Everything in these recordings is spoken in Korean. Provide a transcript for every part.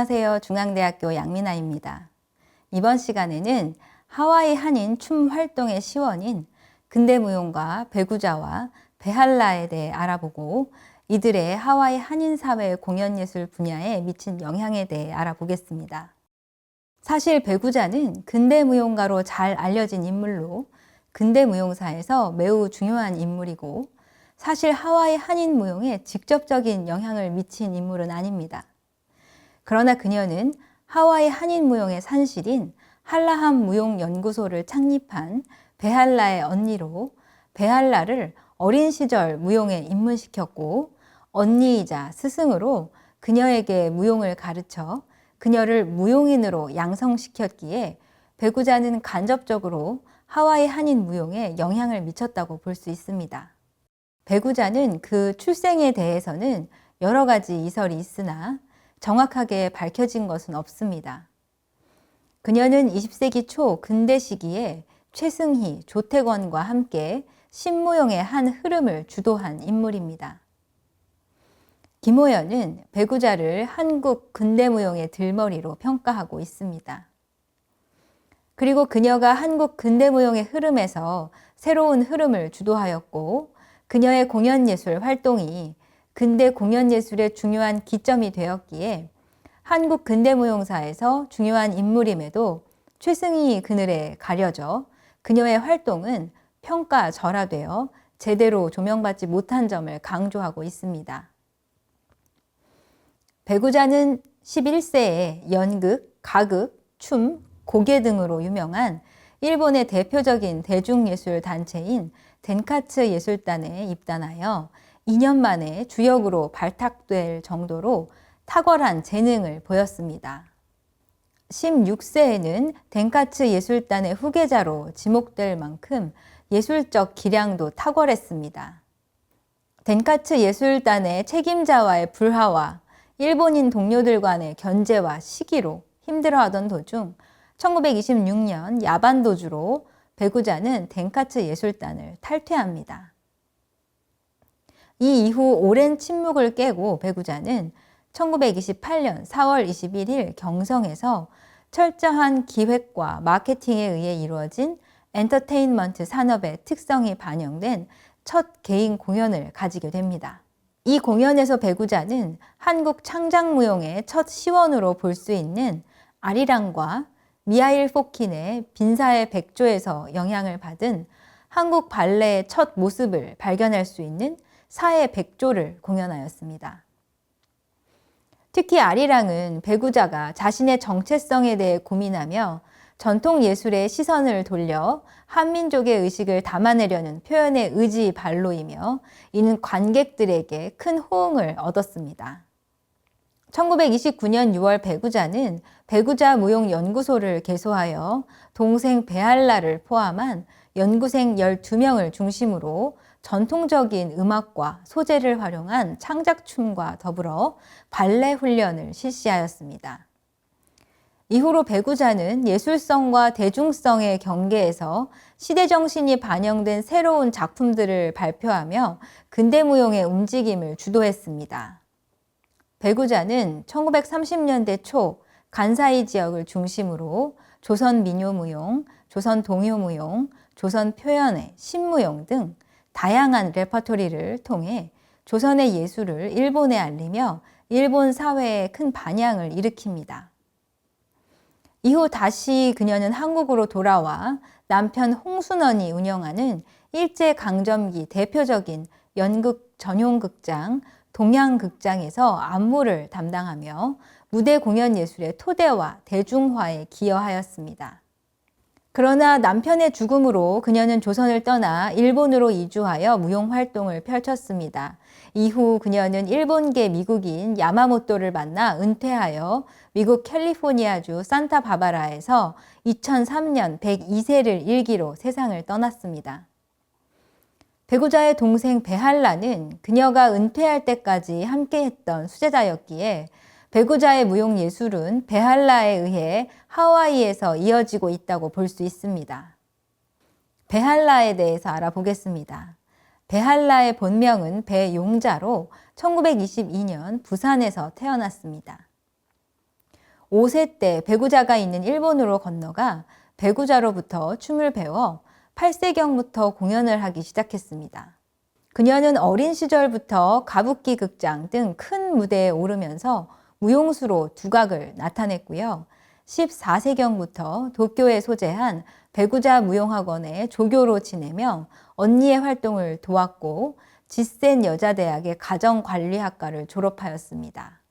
안녕하세요. 중앙대학교 양민아입니다. 이번 시간에는 하와이 한인 춤 활동의 시원인 근대무용가 배구자와 베할라에 대해 알아보고 이들의 하와이 한인 사회 공연예술 분야에 미친 영향에 대해 알아보겠습니다. 사실 배구자는 근대무용가로 잘 알려진 인물로 근대무용사에서 매우 중요한 인물이고 사실 하와이 한인 무용에 직접적인 영향을 미친 인물은 아닙니다. 그러나 그녀는 하와이 한인 무용의 산실인 할라함 무용연구소를 창립한 베할라의 언니로 베할라를 어린 시절 무용에 입문시켰고 언니이자 스승으로 그녀에게 무용을 가르쳐 그녀를 무용인으로 양성시켰기에 배구자는 간접적으로 하와이 한인 무용에 영향을 미쳤다고 볼 수 있습니다. 배구자는 그 출생에 대해서는 여러 가지 이설이 있으나 정확하게 밝혀진 것은 없습니다. 그녀는 20세기 초 근대 시기에 최승희, 조태권과 함께 신무용의 한 흐름을 주도한 인물입니다. 김호연은 배구자를 한국 근대무용의 들머리로 평가하고 있습니다. 그리고 그녀가 한국 근대무용의 흐름에서 새로운 흐름을 주도하였고 그녀의 공연예술 활동이 근대 공연예술의 중요한 기점이 되었기에 한국 근대무용사에서 중요한 인물임에도 최승희 그늘에 가려져 그녀의 활동은 평가절하되어 제대로 조명받지 못한 점을 강조하고 있습니다. 배구자는 11세에 연극, 가극, 춤, 고개 등으로 유명한 일본의 대표적인 대중예술 단체인 덴카츠 예술단에 입단하여 2년 만에 주역으로 발탁될 정도로 탁월한 재능을 보였습니다. 16세에는 덴카츠 예술단의 후계자로 지목될 만큼 예술적 기량도 탁월했습니다. 덴카츠 예술단의 책임자와의 불화와 일본인 동료들 간의 견제와 시기로 힘들어하던 도중 1926년 야반도주로 배구자는 덴카츠 예술단을 탈퇴합니다. 이 이후 오랜 침묵을 깨고 배구자는 1928년 4월 21일 경성에서 철저한 기획과 마케팅에 의해 이루어진 엔터테인먼트 산업의 특성이 반영된 첫 개인 공연을 가지게 됩니다. 이 공연에서 배구자는 한국 창작무용의 첫 시원으로 볼 수 있는 아리랑과 미하일 포킨의 빈사의 백조에서 영향을 받은 한국 발레의 첫 모습을 발견할 수 있는 사의 백조를 공연하였습니다. 특히 아리랑은 배구자가 자신의 정체성에 대해 고민하며 전통 예술의 시선을 돌려 한민족의 의식을 담아내려는 표현의 의지 발로이며 이는 관객들에게 큰 호응을 얻었습니다. 1929년 6월 배구자는 배구자 무용연구소를 개소하여 동생 베할라를 포함한 연구생 12명을 중심으로 전통적인 음악과 소재를 활용한 창작춤과 더불어 발레 훈련을 실시하였습니다. 이후로 배구자는 예술성과 대중성의 경계에서 시대정신이 반영된 새로운 작품들을 발표하며 근대무용의 움직임을 주도했습니다. 배구자는 1930년대 초 간사이 지역을 중심으로 조선 민요무용, 조선 동요무용, 조선 표현회, 신무용 등 다양한 레퍼토리를 통해 조선의 예술을 일본에 알리며 일본 사회에 큰 반향을 일으킵니다. 이후 다시 그녀는 한국으로 돌아와 남편 홍순원이 운영하는 일제강점기 대표적인 연극 전용극장 동양극장에서 안무를 담당하며 무대 공연 예술의 토대와 대중화에 기여하였습니다. 그러나 남편의 죽음으로 그녀는 조선을 떠나 일본으로 이주하여 무용 활동을 펼쳤습니다. 이후 그녀는 일본계 미국인 야마모토를 만나 은퇴하여 미국 캘리포니아주 산타바바라에서 2003년 102세를 일기로 세상을 떠났습니다. 배구자의 동생 베할라는 그녀가 은퇴할 때까지 함께했던 수제자였기에 배구자의 무용 예술은 베할라에 의해 하와이에서 이어지고 있다고 볼 수 있습니다. 베할라에 대해서 알아보겠습니다. 베할라의 본명은 배용자로 1922년 부산에서 태어났습니다. 5세 때 배구자가 있는 일본으로 건너가 배구자로부터 춤을 배워 8세경부터 공연을 하기 시작했습니다. 그녀는 어린 시절부터 가부키 극장 등 큰 무대에 오르면서 무용수로 두각을 나타냈고요. 14세경부터 도쿄에 소재한 배구자 무용학원에 조교로 지내며 언니의 활동을 도왔고 지센 여자대학의 가정관리학과를 졸업하였습니다.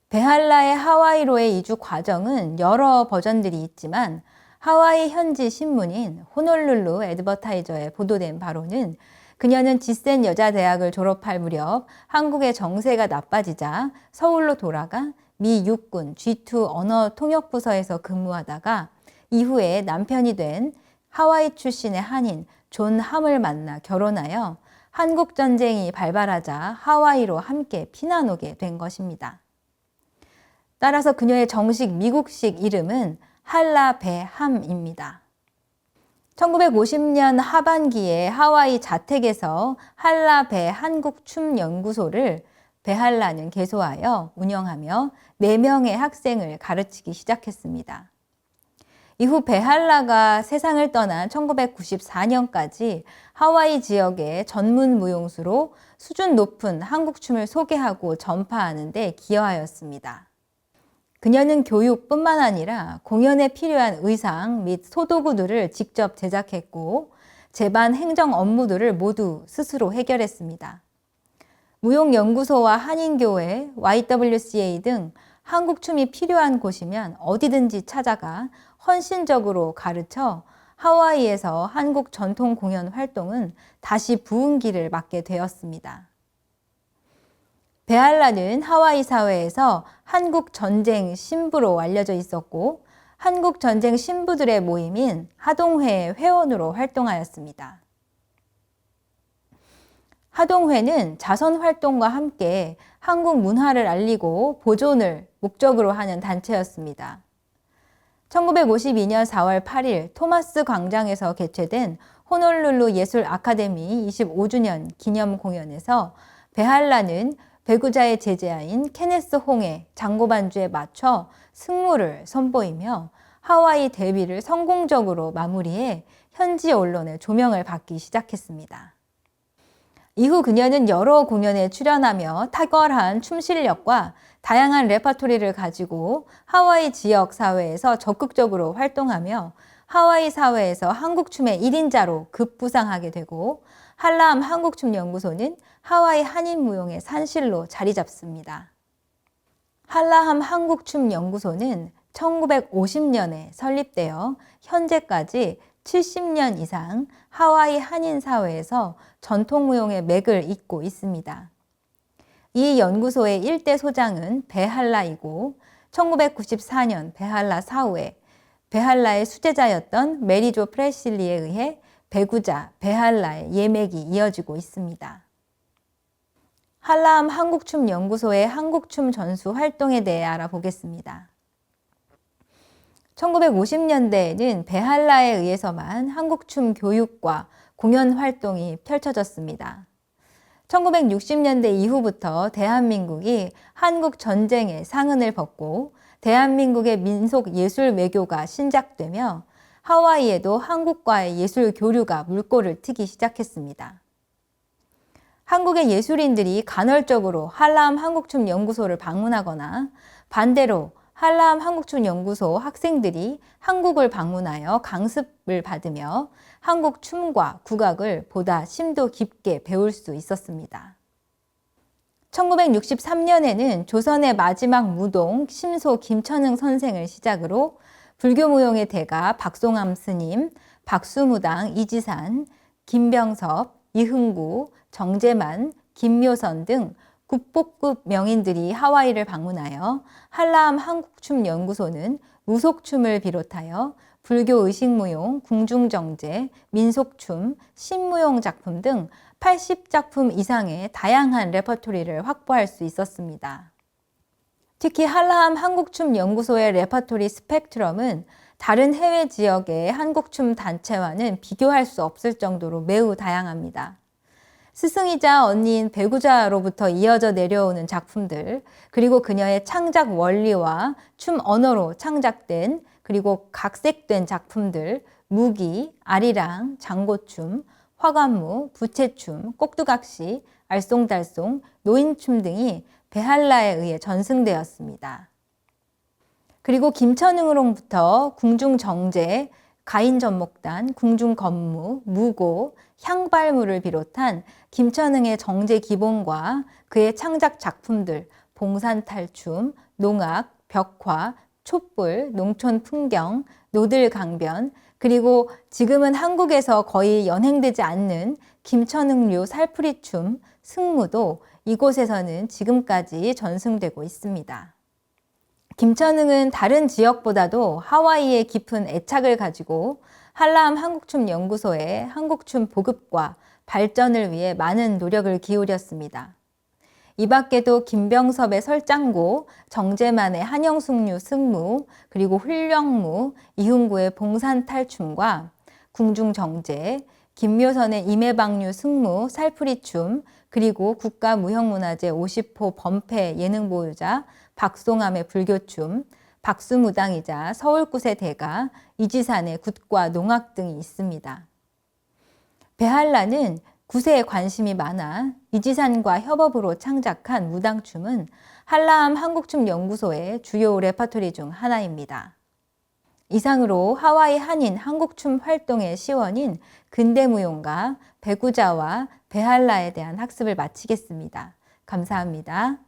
베할라의 하와이로의 이주 과정은 여러 버전들이 있지만 하와이 현지 신문인 호놀룰루 애드버타이저에 보도된 바로는 그녀는 지센 여자대학을 졸업할 무렵 한국의 정세가 나빠지자 서울로 돌아가 미 육군 G2 언어통역부서에서 근무하다가 이후에 남편이 된 하와이 출신의 한인 존 함을 만나 결혼하여 한국전쟁이 발발하자 하와이로 함께 피난 오게 된 것입니다. 따라서 그녀의 정식 미국식 이름은 할라 베함입니다. 1950년 하반기에 하와이 자택에서 할라 배 한국춤연구소를 베할라는 개소하여 운영하며 4명의 학생을 가르치기 시작했습니다. 이후 베할라가 세상을 떠난 1994년까지 하와이 지역의 전문 무용수로 수준 높은 한국춤을 소개하고 전파하는 데 기여하였습니다. 그녀는 교육뿐만 아니라 공연에 필요한 의상 및 소도구들을 직접 제작했고 제반 행정 업무들을 모두 스스로 해결했습니다. 무용연구소와 한인교회, YWCA 등 한국춤이 필요한 곳이면 어디든지 찾아가 헌신적으로 가르쳐 하와이에서 한국 전통 공연 활동은 다시 부흥기를 맞게 되었습니다. 베할라는 하와이 사회에서 한국 전쟁 신부로 알려져 있었고 한국 전쟁 신부들의 모임인 하동회의 회원으로 활동하였습니다. 하동회는 자선 활동과 함께 한국 문화를 알리고 보존을 목적으로 하는 단체였습니다. 1952년 4월 8일 토마스 광장에서 개최된 호놀룰루 예술 아카데미 25주년 기념 공연에서 베할라는 배구자의 제자인 케네스 홍의 장고 반주에 맞춰 승무를 선보이며 하와이 데뷔를 성공적으로 마무리해 현지 언론의 조명을 받기 시작했습니다. 이후 그녀는 여러 공연에 출연하며 탁월한 춤 실력과 다양한 레퍼토리를 가지고 하와이 지역 사회에서 적극적으로 활동하며 하와이 사회에서 한국춤의 1인자로 급부상하게 되고 할라함 한국춤연구소는 하와이 한인무용의 산실로 자리 잡습니다. 할라함 한국춤연구소는 1950년에 설립되어 현재까지 70년 이상 하와이 한인 사회에서 전통무용의 맥을 잇고 있습니다. 이 연구소의 일대 소장은 베할라이고 1994년 베할라 사후에 베할라의 수제자였던 메리조 프레실리에 의해 배구자 베할라의 예맥이 이어지고 있습니다. 할라함 한국춤연구소의 한국춤 전수 활동에 대해 알아보겠습니다. 1950년대에는 베할라에 의해서만 한국춤 교육과 공연 활동이 펼쳐졌습니다. 1960년대 이후부터 대한민국이 한국 전쟁의 상흔을 벗고 대한민국의 민속 예술 외교가 신작되며 하와이에도 한국과의 예술 교류가 물꼬를 트기 시작했습니다. 한국의 예술인들이 간헐적으로 할라함 한국춤연구소를 방문하거나 반대로 할라함 한국춤연구소 학생들이 한국을 방문하여 강습을 받으며 한국 춤과 국악을 보다 심도 깊게 배울 수 있었습니다. 1963년에는 조선의 마지막 무동 심소 김천흥 선생을 시작으로 불교 무용의 대가 박송암 스님, 박수무당 이지산, 김병섭, 이흥구, 정재만, 김묘선 등 국보급 명인들이 하와이를 방문하여 할라함 한국춤연구소는 무속춤을 비롯하여 불교 의식무용, 궁중정제, 민속춤, 신무용 작품 등 80작품 이상의 다양한 레퍼토리를 확보할 수 있었습니다. 특히 할라함 한국춤연구소의 레퍼토리 스펙트럼은 다른 해외 지역의 한국춤 단체와는 비교할 수 없을 정도로 매우 다양합니다. 스승이자 언니인 배구자로부터 이어져 내려오는 작품들, 그리고 그녀의 창작 원리와 춤 언어로 창작된 그리고 각색된 작품들, 무기, 아리랑, 장고춤, 화관무, 부채춤, 꼭두각시, 알쏭달쏭, 노인춤 등이 베할라에 의해 전승되었습니다. 그리고 김천흥으로부터 궁중정제, 가인전목단, 궁중건무, 무고, 향발무를 비롯한 김천흥의 정제 기본과 그의 창작 작품들, 봉산탈춤, 농악, 벽화, 촛불, 농촌 풍경, 노들강변, 그리고 지금은 한국에서 거의 연행되지 않는 김천흥류 살풀이춤, 승무도 이곳에서는 지금까지 전승되고 있습니다. 김천흥은 다른 지역보다도 하와이에 깊은 애착을 가지고 한라함 한국춤연구소의 한국춤 보급과 발전을 위해 많은 노력을 기울였습니다. 이 밖에도 김병섭의 설장고, 정재만의 한영숙류 승무, 그리고 훌령무, 이훈구의 봉산탈춤과 궁중정제, 김묘선의 임해방류 승무, 살풀이춤, 그리고 국가무형문화재 50호 범패 예능보유자 박송암의 불교춤, 박수무당이자 서울굿의 대가, 이지산의 굿과 농악 등이 있습니다. 베할라는 굿에 관심이 많아 이지산과 협업으로 창작한 무당춤은 한라함 한국춤연구소의 주요 레퍼토리 중 하나입니다. 이상으로 하와이 한인 한국춤 활동의 시원인 근대무용가 배구자와 베할라에 대한 학습을 마치겠습니다. 감사합니다.